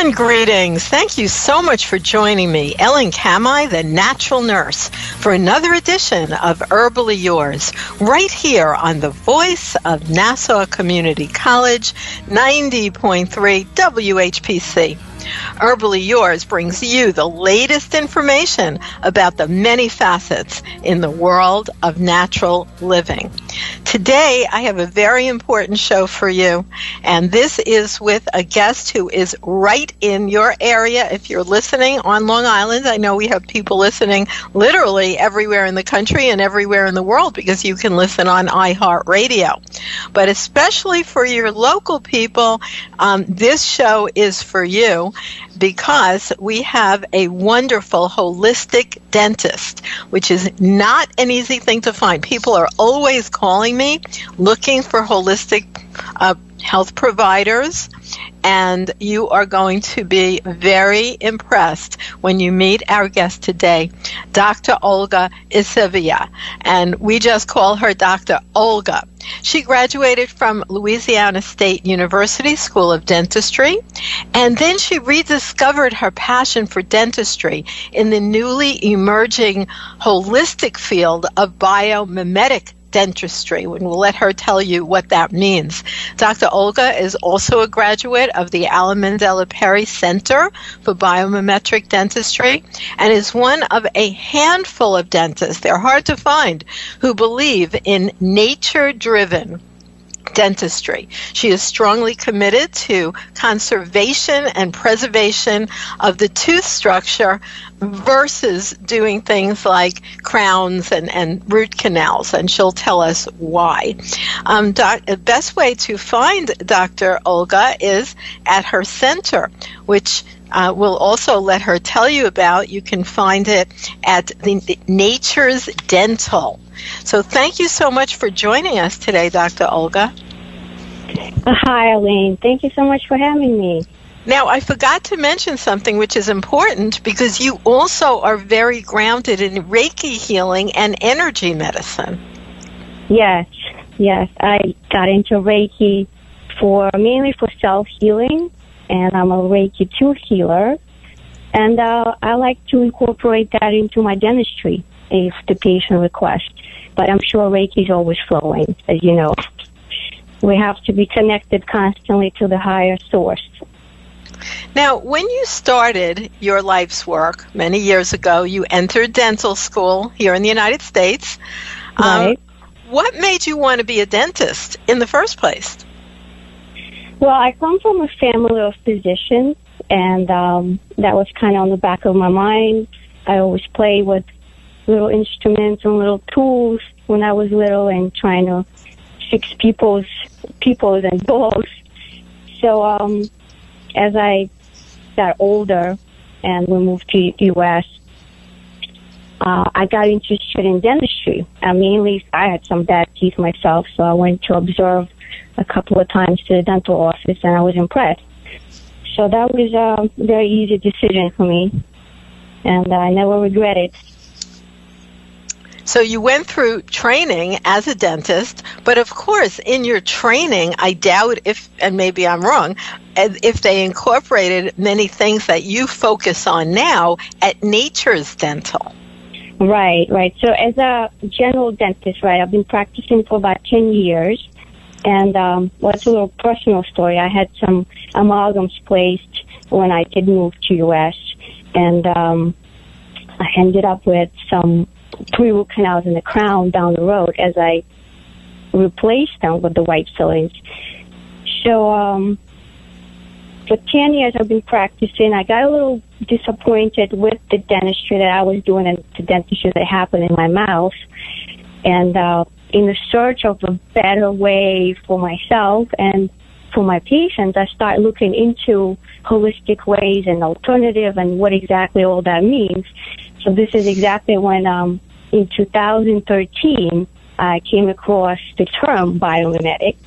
And greetings. Thank you so much for joining me, Ellen Kamai, the Natural Nurse, for another edition of Herbally Yours, right here on the voice of Nassau Community College, 90.3 WHPC. Herbally Yours brings you the latest information about the many facets in the world of natural living. Today, I have a very important show for you, and this is with a guest who is right in your area. If you're listening on Long Island, I know we have people listening literally everywhere in the country and everywhere in the world because you can listen on iHeartRadio. But especially for your local people, this show is for you because we have a wonderful holistic dentist, which is not an easy thing to find. People are always calling me looking for holistic health providers, and you are going to be very impressed when you meet our guest today, Dr. Olga Isevia, and we just call her Dr. Olga. She graduated from Louisiana State University School of Dentistry, and then she rediscovered her passion for dentistry in the newly emerging holistic field of biomimetic dentistry, and we'll let her tell you what that means. Dr. Olga is also a graduate of the Alan Mandela Perry Center for Biomimetic Dentistry and is one of a handful of dentists, they're hard to find, who believe in nature-driven dentistry. She is strongly committed to conservation and preservation of the tooth structure versus doing things like crowns and root canals, and she'll tell us why. The best way to find Dr. Olga is at her center, which we'll also let her tell you about. You can find it at the Nature's Dental. So thank you so much for joining us today, Dr. Olga. Hi, Elaine. Thank you so much for having me. Now, I forgot to mention something which is important because you also are very grounded in Reiki healing and energy medicine. Yes. I got into Reiki mainly for self-healing, and I'm a Reiki 2 healer. And I like to incorporate that into my dentistry if the patient requests. But I'm sure Reiki is always flowing, as you know. We have to be connected constantly to the higher source. Now, when you started your life's work many years ago, you entered dental school here in the United States. Right. What made you want to be a dentist in the first place? Well, I come from a family of physicians, and that was kind of on the back of my mind. I always played with little instruments and little tools when I was little and trying to fix people's and balls. So as I got older and we moved to the U.S., I got interested in dentistry. Mainly, I had some bad teeth myself, so I went to observe a couple of times to the dental office, and I was impressed. So that was a very easy decision for me, and I never regret it. So you went through training as a dentist, but of course, in your training, I doubt if, and maybe I'm wrong, if they incorporated many things that you focus on now at Nature's Dental. Right. So as a general dentist, right, I've been practicing for about 10 years. And it's a little personal story. I had some amalgams placed when I did move to U.S. And I ended up with some 3 root canals in the crown down the road as I replaced them with the white fillings. So for 10 years I've been practicing. I got a little disappointed with the dentistry that I was doing and the dentistry that happened in my mouth. And in the search of a better way for myself and for my patients, I started looking into holistic ways and alternative and what exactly all that means. So this is exactly when in 2013 I came across the term biomimetic,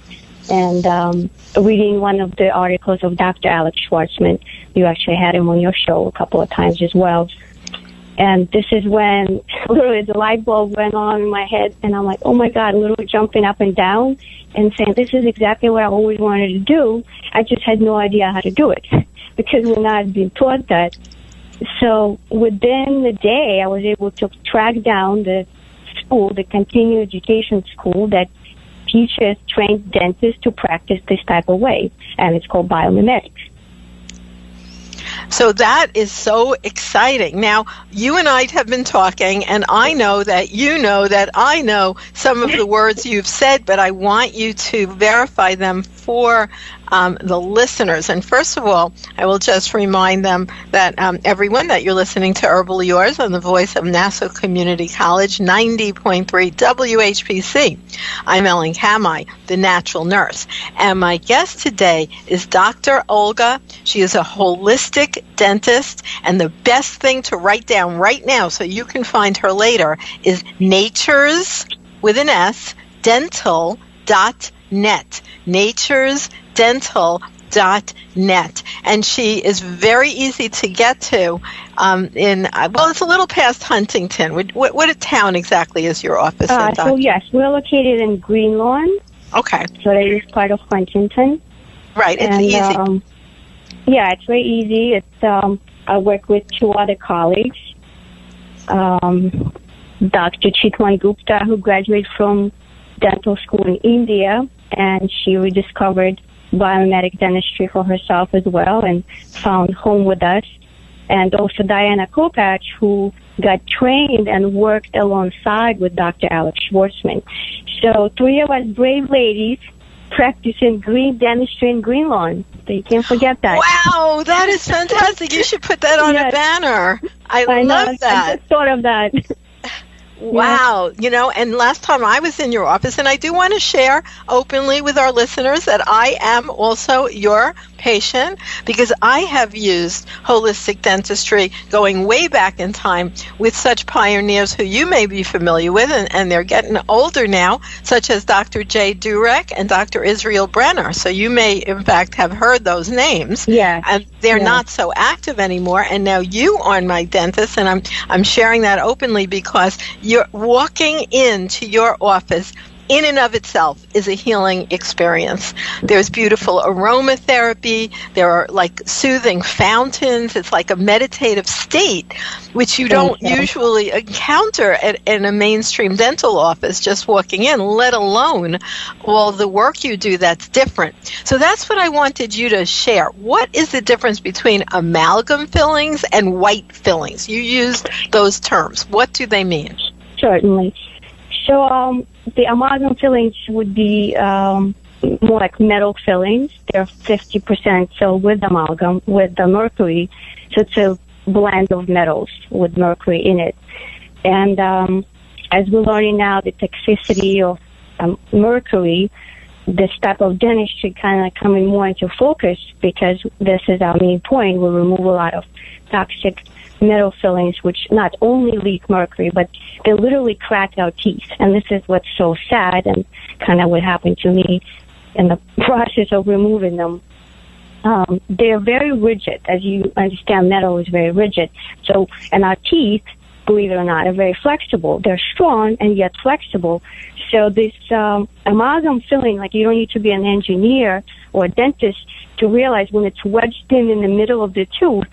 and reading one of the articles of Dr. Alex Schwartzman. You actually had him on your show a couple of times as well. And this is when literally the light bulb went on in my head, and I'm like, oh my God, literally jumping up and down and saying, this is exactly what I always wanted to do. I just had no idea how to do it because we're not being taught that. So within the day, I was able to track down the school, the continuing education school that teaches trained dentists to practice this type of way, and it's called biomimetics. So that is so exciting. Now, you and I have been talking, and I know that you know that I know some of the words you've said, but I want you to verify them for the listeners. And first of all, I will just remind them that everyone that you're listening to Herbal Yours on the voice of Nassau Community College, 90.3 WHPC. I'm Ellen Kamai, the natural nurse. And my guest today is Dr. Olga. She is a holistic dentist. And the best thing to write down right now so you can find her later is Natures, with an S, dental.net. naturesdental.net, and she is very easy to get to. It's a little past Huntington. What town exactly is your office in? So yes, we're located in Greenlawn. Okay. So that is part of Huntington. Right. It's easy. It's very easy. It's I work with two other colleagues, Dr. Chitwan Gupta, who graduated from dental school in India, and she rediscovered biomimetic dentistry for herself as well and found home with us. And also Diana Kopach, who got trained and worked alongside with Dr. Alex Schwartzman. So three of us brave ladies practicing green dentistry in Greenlawn. So you can't forget that. Wow, that is fantastic. You should put that on a banner. I love that. I just thought of that. Wow. And last time I was in your office, and I do want to share openly with our listeners that I am also your patient because I have used holistic dentistry going way back in time with such pioneers who you may be familiar with, and they're getting older now, such as Dr. Jay Durek and Dr. Israel Brenner. So you may, in fact, have heard those names. Yeah. And they're not so active anymore, and now you are my dentist, and I'm sharing that openly because you're walking into your office in and of itself is a healing experience. There's beautiful aromatherapy. There are like soothing fountains. It's like a meditative state, which you don't usually encounter in a mainstream dental office just walking in, let alone all the work you do that's different. So that's what I wanted you to share. What is the difference between amalgam fillings and white fillings? You used those terms. What do they mean? Certainly. So the amalgam fillings would be more like metal fillings. They're 50% filled with amalgam, with the mercury. So it's a blend of metals with mercury in it. And as we're learning now, the toxicity of mercury, this type of dentistry kind of coming more into focus because this is our main point. We remove a lot of toxic metal fillings, which not only leak mercury, but they literally crack our teeth. And this is what's so sad and kind of what happened to me in the process of removing them. They're very rigid. As you understand, metal is very rigid. So, and our teeth, believe it or not, are very flexible. They're strong and yet flexible. So this amalgam filling, like you don't need to be an engineer or a dentist to realize when it's wedged in the middle of the tooth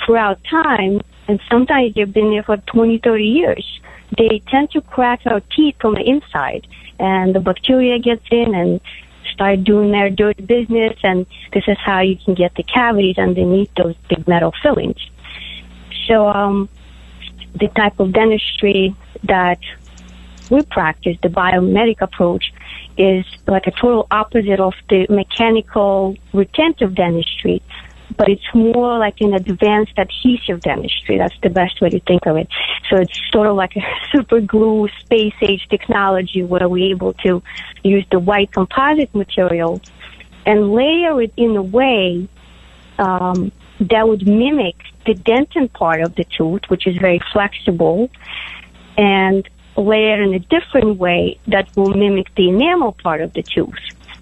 throughout time, and sometimes they've been there for 20, 30 years, they tend to crack our teeth from the inside, and the bacteria gets in and start doing their dirty business, and this is how you can get the cavities underneath those big metal fillings. So the type of dentistry that we practice, the biomedic approach, is like a total opposite of the mechanical retentive dentistry, but it's more like an advanced adhesive dentistry. That's the best way to think of it. So it's sort of like a super glue space age technology where we're able to use the white composite material and layer it in a way that would mimic the dentin part of the tooth, which is very flexible, and layer in a different way that will mimic the enamel part of the tooth,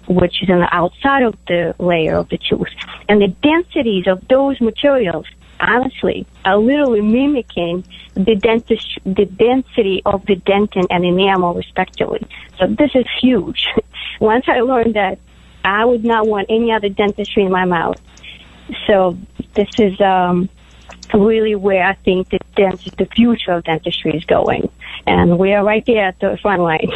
which is on the outside of the layer of the tooth. And the densities of those materials honestly are literally mimicking the density of the dentin and enamel, respectively. So this is huge. Once I learned that, I would not want any other dentistry in my mouth. So this is really where I think the future of dentistry is going. And we are right there at the front line.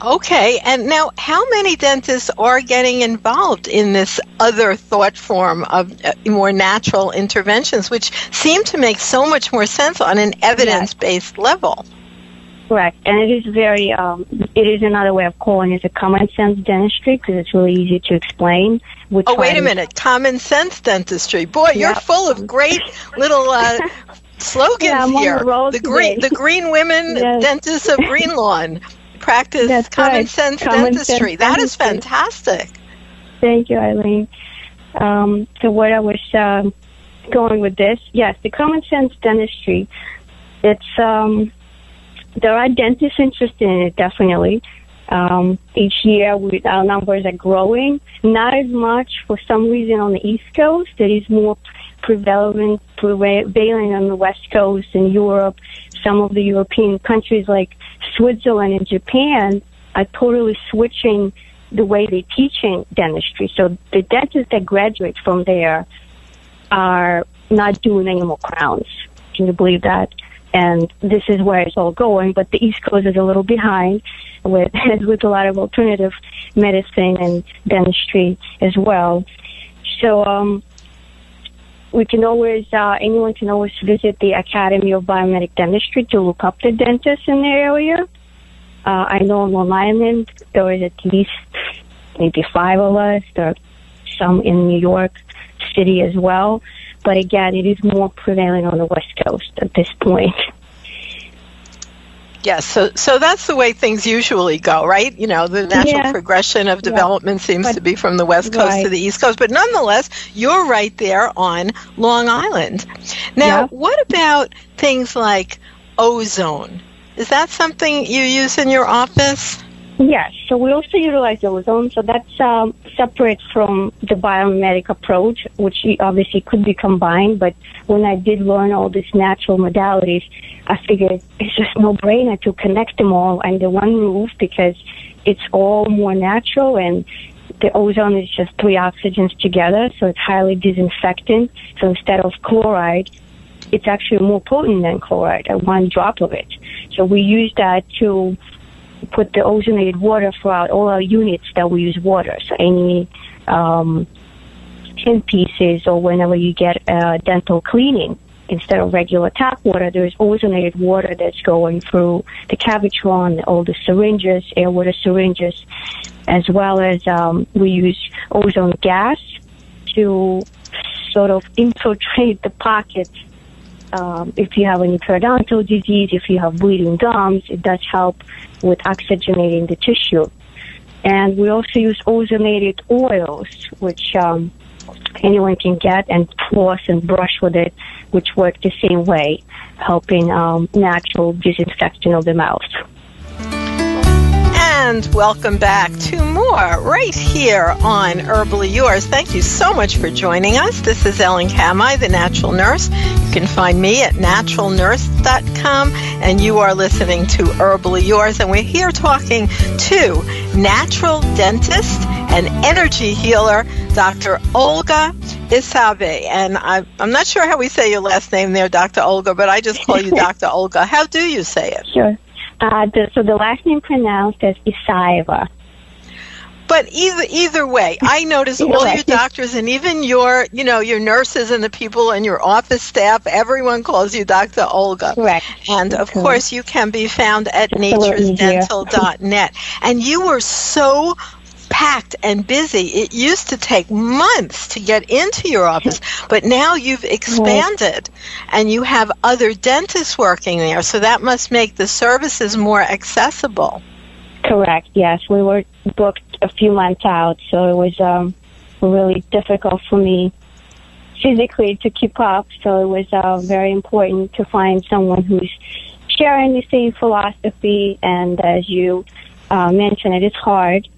Okay, and now how many dentists are getting involved in this other thought form of more natural interventions, which seem to make so much more sense on an evidence-based level? Correct, and it is very, it is another way of calling it a common sense dentistry because it's really easy to explain. Oh, wait a minute, common sense dentistry. Boy, you're full of great little slogans here. The green women dentists of Greenlawn practice common sense dentistry. That is fantastic. Thank you, Eileen. So what I was going with this, yes, the common sense dentistry, it's there are dentists interested in it, definitely. Each year, our numbers are growing. Not as much for some reason on the East Coast. It is more prevailing on the West Coast and Europe. Some of the European countries like Switzerland and Japan are totally switching the way they're teaching dentistry. So the dentists that graduate from there are not doing any more crowns. Can you believe that? And this is where it's all going, but the East Coast is a little behind with a lot of alternative medicine and dentistry as well. So we can always, anyone can always visit the Academy of Biomedical Dentistry to look up the dentists in the area. I know on Long Island there is at least maybe 5 of us. There are some in New York City as well. But again, it is more prevailing on the West Coast at this point. Yes, so that's the way things usually go, right? You know, the natural progression of development seems to be from the West Coast to the East Coast. But nonetheless, you're right there on Long Island. Now, what about things like ozone? Is that something you use in your office? Yes, so we also utilize ozone, so that's separate from the biomedical approach, which obviously could be combined, but when I did learn all these natural modalities, I figured it's just no-brainer to connect them all under one roof because it's all more natural, and the ozone is just 3 oxygens together, so it's highly disinfectant. So instead of chloride, it's actually more potent than chloride, 1 drop of it. So we use that to put the ozonated water throughout all our units that we use water. So any tin pieces or whenever you get dental cleaning, instead of regular tap water, there's ozonated water that's going through the Cavitron, all the syringes, air water syringes, as well as we use ozone gas to sort of infiltrate the pockets. If you have any periodontal disease, if you have bleeding gums, it does help with oxygenating the tissue. And we also use ozonated oils, which anyone can get and floss and brush with it, which work the same way, helping natural disinfection of the mouth. And welcome back to more right here on Herbally Yours. Thank you so much for joining us. This is Ellen Kamai, the Natural Nurse. You can find me at naturalnurse.com, and you are listening to Herbally Yours. And we're here talking to natural dentist and energy healer, Dr. Olga Isabe. And I'm not sure how we say your last name there, Dr. Olga, but I just call you Dr. Olga. How do you say it? Sure. So the last name pronounced as Isaiva. But either way, I notice all your doctors and even your nurses and the people in your office staff, everyone calls you Dr. Olga. Correct. And of course, you can be found at naturesdental.net. And you were so packed and busy. It used to take months to get into your office, but now you've expanded and you have other dentists working there, so that must make the services more accessible. Correct, yes. We were booked a few months out, so it was really difficult for me physically to keep up, so it was very important to find someone who's sharing the same philosophy, and as you mentioned, it is hard.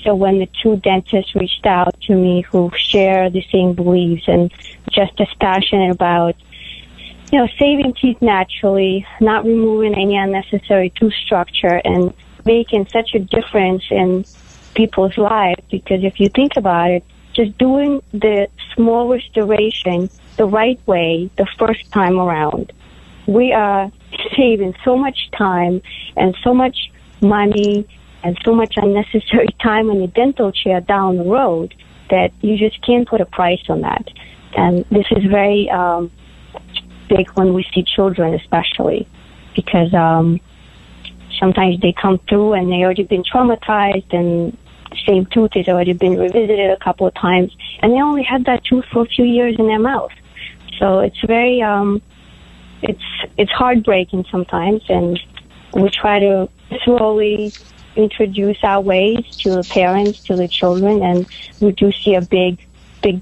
So when the two dentists reached out to me who share the same beliefs and just as passionate about, saving teeth naturally, not removing any unnecessary tooth structure, and making such a difference in people's lives, because if you think about it, just doing the small restoration the right way the first time around, we are saving so much time and so much money and so much unnecessary time in the dental chair down the road that you just can't put a price on that. And this is very big when we see children, especially, because sometimes they come through and they already been traumatized, and the same tooth has already been revisited a couple of times, and they only had that tooth for a few years in their mouth. So it's very, it's heartbreaking sometimes, and we try to slowly introduce our ways to the parents, to the children, and we do see a big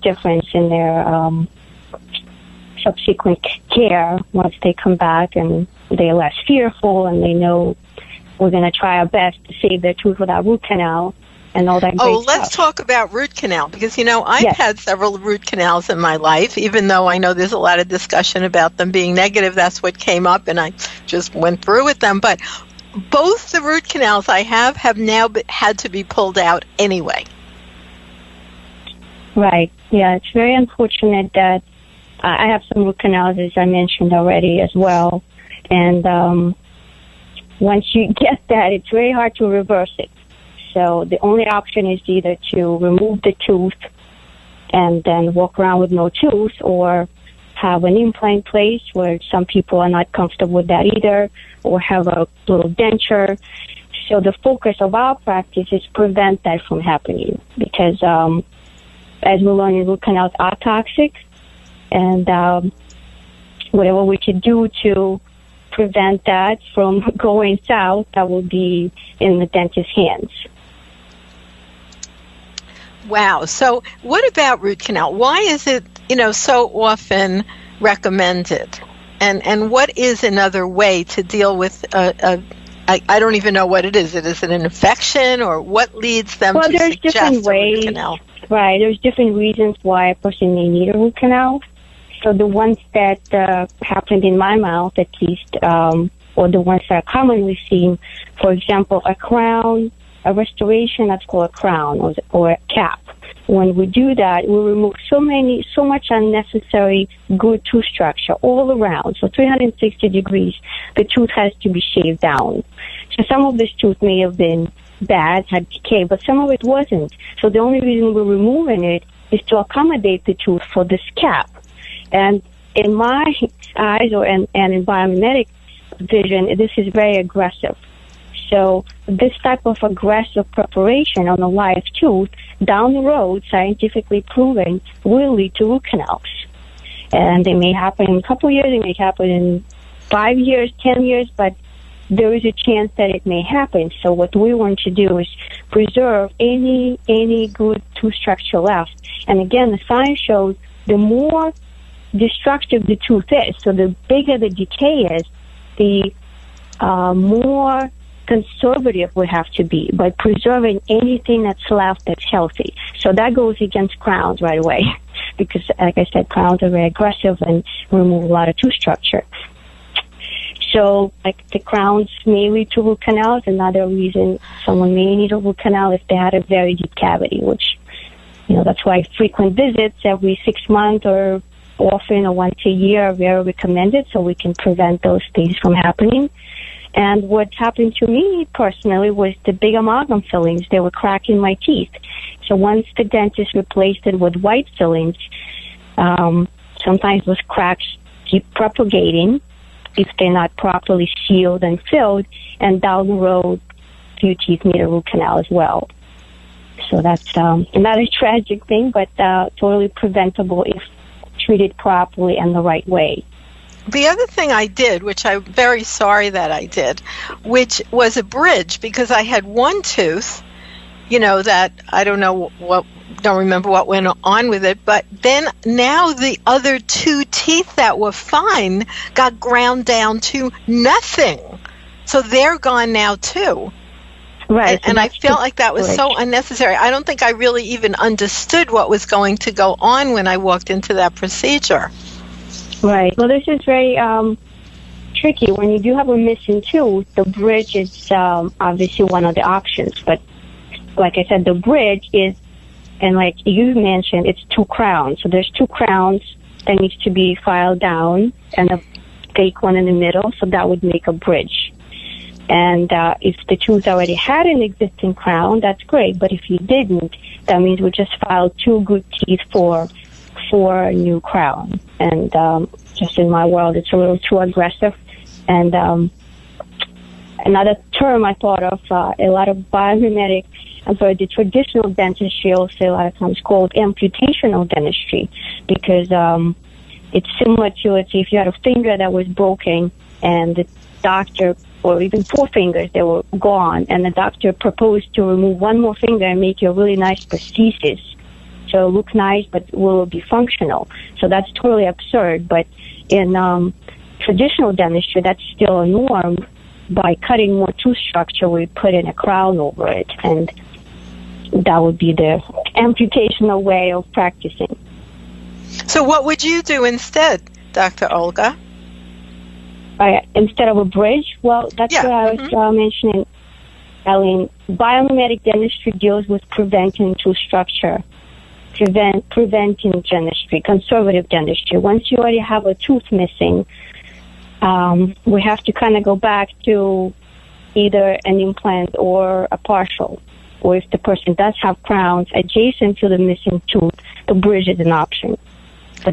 difference in their subsequent care once they come back, and they're less fearful, and they know we're going to try our best to save their tooth without root canal and all that great stuff. Let's talk about root canal, because, I've had several root canals in my life, even though I know there's a lot of discussion about them being negative. That's what came up, and I just went through with them. But both the root canals I have now had to be pulled out anyway. Right. Yeah, it's very unfortunate that I have some root canals, as I mentioned already, as well. And once you get that, it's very hard to reverse it. So the only option is either to remove the tooth and then walk around with no tooth, or have an implant placed, where some people are not comfortable with that either, or have a little denture. So the focus of our practice is prevent that from happening, because as we learn, root canals are toxic, and whatever we can do to prevent that from going south, that will be in the dentist's hands. Wow. So what about root canal? Why is it, so often recommended? And what is another way to deal with I don't even know what it is. Is it an infection, or what leads them to suggest a root canal? Right. There's different reasons why a person may need a root canal. So the ones that happened in my mouth, at least, or the ones that are commonly seen, for example, a crown, a restoration, that's called a crown, or a cap. When we do that, we remove so much unnecessary good tooth structure all around. So 360 degrees, the tooth has to be shaved down. So some of this tooth may have been bad, had decay, but some of it wasn't. So the only reason we're removing it is to accommodate the tooth for this cap. And in my eyes, and in biomedic vision, this is very aggressive. So this type of aggressive preparation on a live tooth, down the road, scientifically proven, will lead to root canals. And they may happen in a couple of years, it may happen in 5 years, 10 years, but there is a chance that it may happen. So what we want to do is preserve any good tooth structure left. And again, the science shows the more destructive the tooth is, so the bigger the decay is, the more conservative we have to be by preserving anything that's left that's healthy. So that goes against crowns right away, because, like I said, crowns are very aggressive and remove a lot of tooth structure. So, like, the crowns may lead to root canals. Another reason someone may need a root canal if they had a very deep cavity, which, that's why frequent visits every 6 months or often or once a year are very recommended, so we can prevent those things from happening. And what happened to me personally was the big amalgam fillings. They were cracking my teeth. So once the dentist replaced it with white fillings, sometimes those cracks keep propagating if they're not properly sealed and filled, and down the road, few teeth need a root canal as well. So that's another tragic thing, but totally preventable if treated properly and the right way. The other thing I did, which I'm very sorry that I did, which was a bridge, because I had one tooth, that I don't remember what went on with it, but then now the other two teeth that were fine got ground down to nothing. So they're gone now too. Right. And I felt like that was so unnecessary. I don't think I really even understood what was going to go on when I walked into that procedure. Right. Well, this is very tricky. When you do have a missing tooth, the bridge is obviously one of the options. But like I said, the bridge is, and like you mentioned, it's 2 crowns. So there's 2 crowns that needs to be filed down and a fake one in the middle. So that would make a bridge. And if the tooth already had an existing crown, that's great. But if you didn't, that means we just filed 2 good teeth for a new crown. And just in my world, it's a little too aggressive. And another term I thought of, a lot of biomimetic, the traditional dentistry also a lot of times called amputational dentistry, because it's similar to, let's say, if you had a finger that was broken and the doctor, or even 4 fingers, they were gone, and the doctor proposed to remove 1 more finger and make you a really nice prosthesis. So it'll look nice, but will it be functional? So that's totally absurd. But in traditional dentistry, that's still a norm. By cutting more tooth structure, we put in a crown over it, and that would be the amputational way of practicing. So what would you do instead, Dr. Olga? Instead of a bridge? Well, that's what I was mentioning, Eileen. Biomimetic dentistry deals with preventing tooth structure, preventing dentistry, conservative dentistry. Once you already have a tooth missing, we have to kind of go back to either an implant or a partial. Or if the person does have crowns adjacent to the missing tooth, the bridge is an option.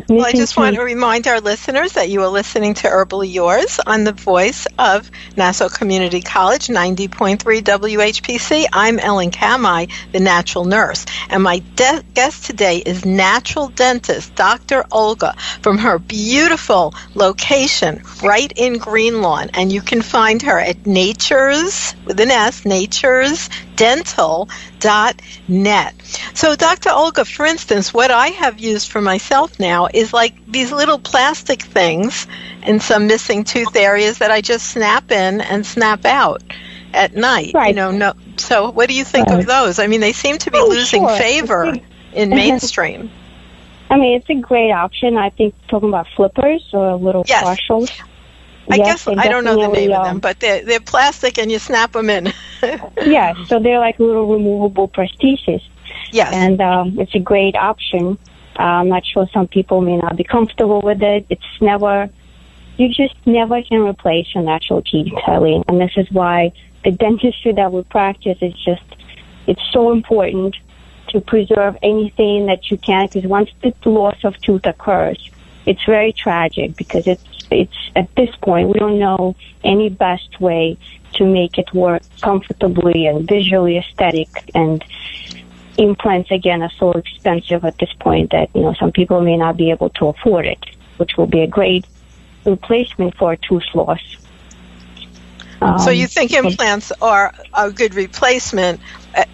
Well, I just want to remind our listeners that you are listening to Herbally Yours on the voice of Nassau Community College, 90.3 WHPC. I'm Ellen Kamai, the natural nurse, and my guest today is natural dentist Dr. Olga from her beautiful location right in Greenlawn, and you can find her at Natures, with an S, naturesdental.net. So, Dr. Olga, for instance, what I have used for myself now is like these little plastic things in some missing tooth areas that I just snap in and snap out at night. Right. So what do you think of those? I mean, they seem to be losing favor in mainstream. I mean, it's a great option. I think talking about flippers or little partials. I guess I don't know the name of them, but they're plastic and you snap them in. Yeah, so they're like little removable prostheses. Yes. And it's a great option. I'm not sure some people may not be comfortable with it. You just never can replace your natural teeth, Eileen. And this is why the dentistry that we practice is it's so important to preserve anything that you can, because once the loss of tooth occurs, it's very tragic, because it's at this point, we don't know any best way to make it work comfortably and visually aesthetic. And implants, again, are so expensive at this point that, some people may not be able to afford it, which will be a great replacement for a tooth loss. So you think implants are a good replacement,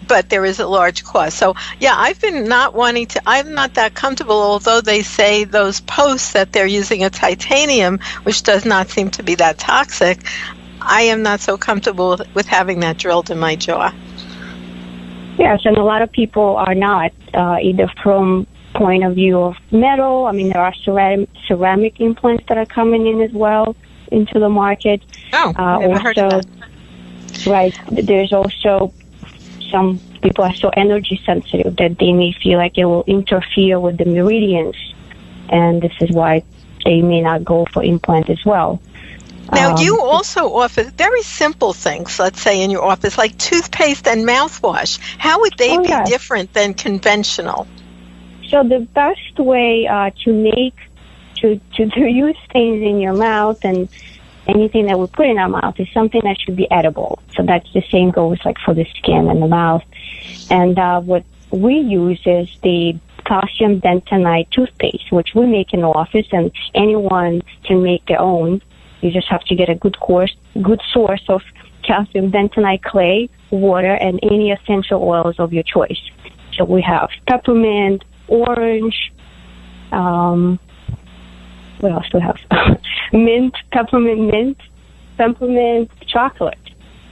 but there is a large cost. So, yeah, I'm not that comfortable, although they say those posts that they're using a titanium, which does not seem to be that toxic. I am not so comfortable with having that drilled in my jaw. Yes, and a lot of people are not, either from point of view of metal. I mean, there are ceramic implants that are coming in as well into the market. Oh, never heard of that. Right. There's also some people are so energy sensitive that they may feel like it will interfere with the meridians, and this is why they may not go for implant as well. Now, you also offer very simple things, let's say, in your office, like toothpaste and mouthwash. How would they be different than conventional? So the best way to use things in your mouth and anything that we put in our mouth is something that should be edible. So that's the same goes like for the skin and the mouth. And what we use is the calcium bentonite toothpaste, which we make in the office, and anyone can make their own. You just have to get a good source of calcium bentonite clay, water, and any essential oils of your choice. So we have peppermint, orange, what else do we have? Peppermint, chocolate.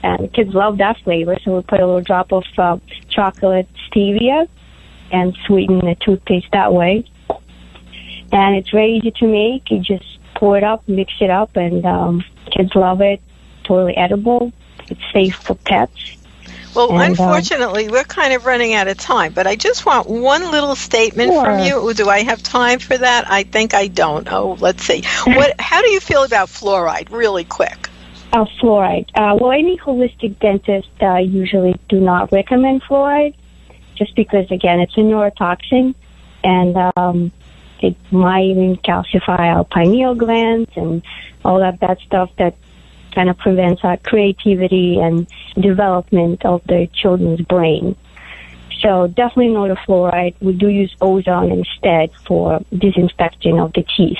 And kids love that flavor, so we put a little drop of chocolate stevia and sweeten the toothpaste that way. And it's very easy to make. You just pour it up, mix it up, and kids love it. Totally edible. It's safe for pets. Well, and, unfortunately, we're kind of running out of time, but I just want one little statement from you. Do I have time for that? I think I don't. Oh, let's see. How do you feel about fluoride, really quick? Fluoride. Well, any holistic dentist usually do not recommend fluoride, just because, again, it's a neurotoxin, and it might even calcify our pineal glands and all that bad stuff that kind of prevents our creativity and development of the children's brain. So definitely not a fluoride. We do use ozone instead for disinfecting of the teeth.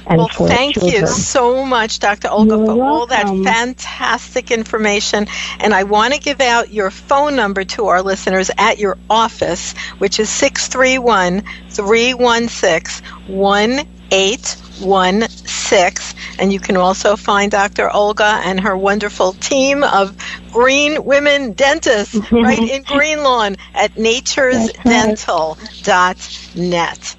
Well, thank you so much, Dr. Olga, for all that fantastic information. And I want to give out your phone number to our listeners at your office, which is 631-316-1816. And you can also find Dr. Olga and her wonderful team of Green Women Dentists right in Greenlawn at naturesdental.net.